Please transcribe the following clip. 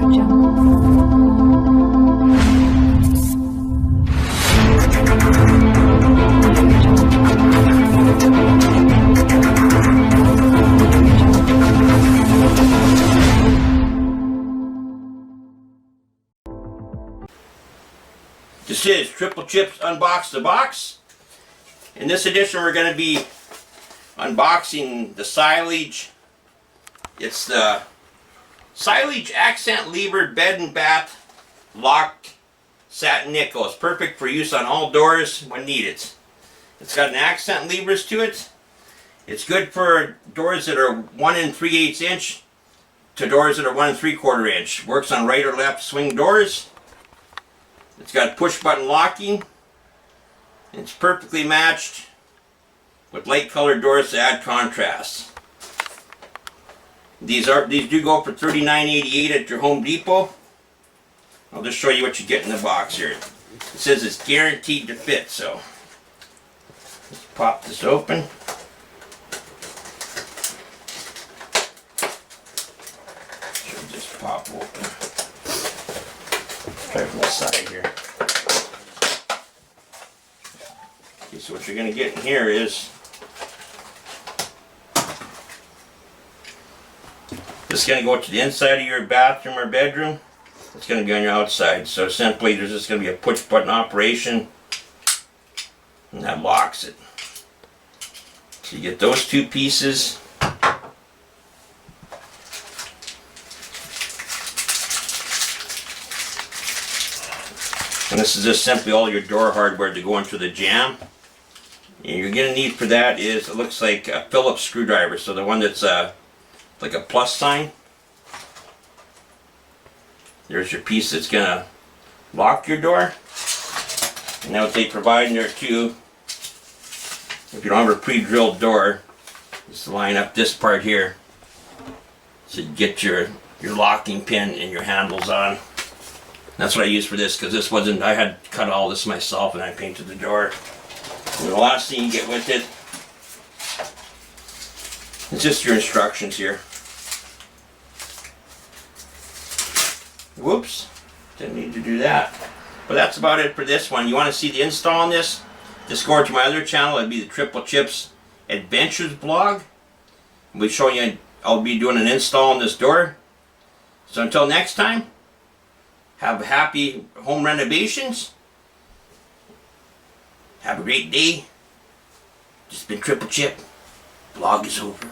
This is TripleChip's Unbox the Box. In this edition we're going to be unboxing the SCHLAGE. It's the SCHLAGE accent levered bed and bath locked satin nickel. It's perfect for use on all doors when needed. It's got an accent levers to it. It's good for doors that are 1 3/8 inch to doors that are 1 3/4 inch. Works on right or left swing doors. It's got push button locking. It's perfectly matched with light colored doors to add contrast. These do go for $39.88 at your Home Depot. I'll just show you what you get in the box here. It says it's guaranteed to fit, so let's pop this open. Should just pop open. Try from the side here. Okay, so what you're going to get in here is this is going to go to the inside of your bathroom or bedroom. It's going to be on your outside. So simply there's just going to be a push button operation and that locks it. So you get those two pieces. And this is just simply all your door hardware to go into the jamb. And you're going to need for that is, it looks like a Phillips screwdriver. So the one that's like a plus sign. There's your piece that's going to lock your door. And now what they provide in there too, if you don't have a pre-drilled door, just line up this part here. So you get your locking pin and your handles on. That's what I used for this, because this wasn't, I had cut all this myself and I painted the door. And the last thing you get with it, it's just your instructions here. Whoops, didn't need to do that. But that's about it for this one. You want to see the install on this? Just go over to my other channel. It'd be the TripleChip's Adventures blog. I'll be showing you, I'll be doing an install on this door. So until next time, have happy home renovations. Have a great day. Just been TripleChip. Vlog is over.